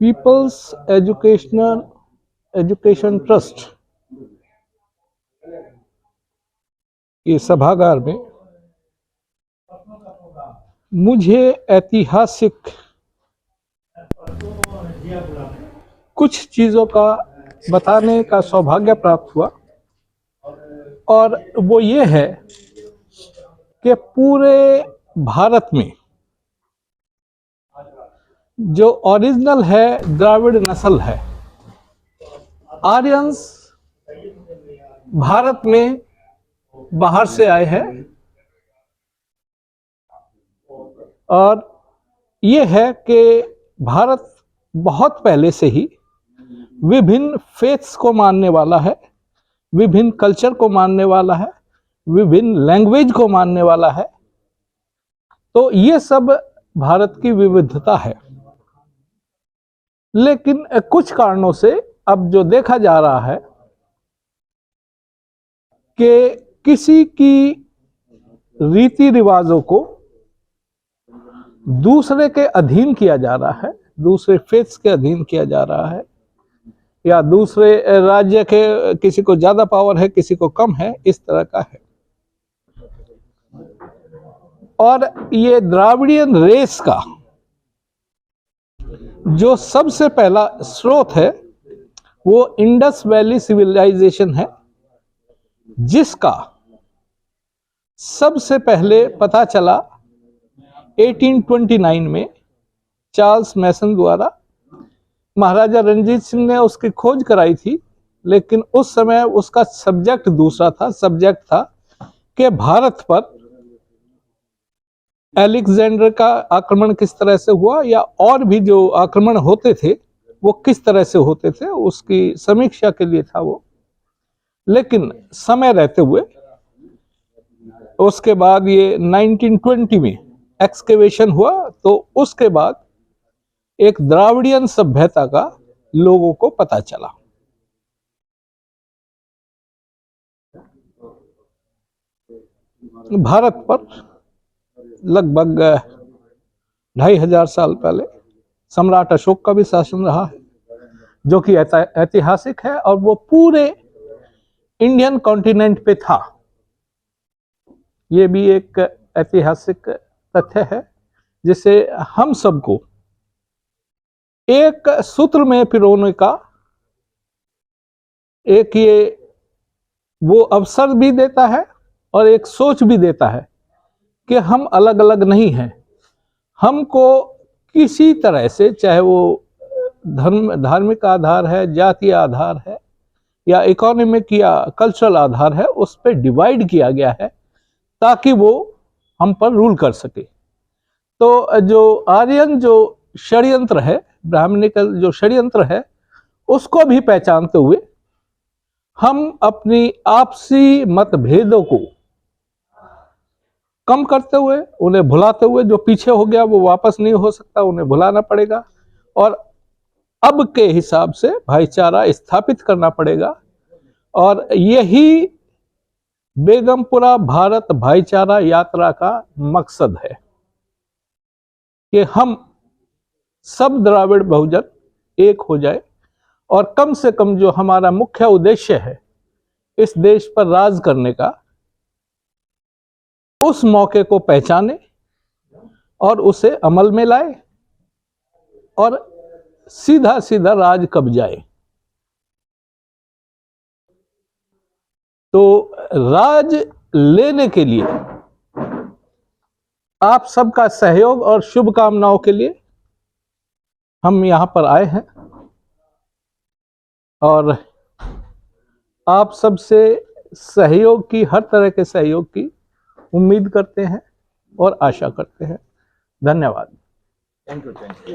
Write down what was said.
Peoples education trust के सभागार में मुझे ऐतिहासिक कुछ चीजों का बताने का सौभाग्य प्राप्त हुआ, और वो ये है कि पूरे भारत में जो ओरिजिनल है द्राविड़ नस्ल है, आर्यंस भारत में बाहर से आए हैं, और ये है कि भारत बहुत पहले से ही विभिन्न फेथ्स को मानने वाला है, विभिन्न कल्चर को मानने वाला है, विभिन्न लैंग्वेज को मानने वाला है। तो ये सब भारत की विविधता है। लेकिन कुछ कारणों से अब जो देखा जा रहा है कि किसी की रीति रिवाजों को दूसरे के अधीन किया जा रहा है, दूसरे फेथ्स के अधीन किया जा रहा है, या दूसरे राज्य के किसी को ज्यादा पावर है, किसी को कम है, इस तरह का है। और ये द्राविडियन रेस का जो सबसे पहला स्रोत है वो इंडस वैली सिविलाइजेशन है, जिसका सबसे पहले पता चला 1829 में चार्ल्स मैसन द्वारा। महाराजा रणजीत सिंह ने उसकी खोज कराई थी, लेकिन उस समय उसका सब्जेक्ट दूसरा था। सब्जेक्ट था कि भारत पर अलेक्जेंडर का आक्रमण किस तरह से हुआ, या और भी जो आक्रमण होते थे वो किस तरह से होते थे, उसकी समीक्षा के लिए था वो। लेकिन समय रहते हुए उसके बाद ये 1920 में एक्सकेवेशन हुआ, तो उसके बाद एक द्राविडियन सभ्यता का लोगों को पता चला। भारत पर लगभग 2500 साल पहले सम्राट अशोक का भी शासन रहा है, जो कि ऐतिहासिक है, और वो पूरे इंडियन कॉन्टिनेंट पे था। ये भी एक ऐतिहासिक तथ्य है जिसे हम सबको एक सूत्र में पिरोने का एक ये वो अवसर भी देता है, और एक सोच भी देता है कि हम अलग अलग नहीं हैं। हमको किसी तरह से, चाहे वो धार्मिक आधार है, जातीय आधार है, या इकोनॉमिक या कल्चरल आधार है, उस पर डिवाइड किया गया है ताकि वो हम पर रूल कर सके। तो जो आर्यन जो षड्यंत्र है, ब्राह्मणिकल जो षड्यंत्र है, उसको भी पहचानते हुए हम अपनी आपसी मतभेदों को कम करते हुए, उन्हें भुलाते हुए, जो पीछे हो गया वो वापस नहीं हो सकता, उन्हें भुलाना पड़ेगा, और अब के हिसाब से भाईचारा स्थापित करना पड़ेगा। और यही बेगमपुरा भारत भाईचारा यात्रा का मकसद है कि हम सब द्राविड़ बहुजन एक हो जाए, और कम से कम जो हमारा मुख्य उद्देश्य है इस देश पर राज करने का, उस मौके को पहचाने और उसे अमल में लाए, और सीधा सीधा राज कब जाए। तो राज लेने के लिए आप सबका सहयोग और शुभकामनाओं के लिए हम यहां पर आए हैं, और आप सबसे सहयोग की, हर तरह के सहयोग की उम्मीद करते हैं और आशा करते हैं। धन्यवाद। Thank you.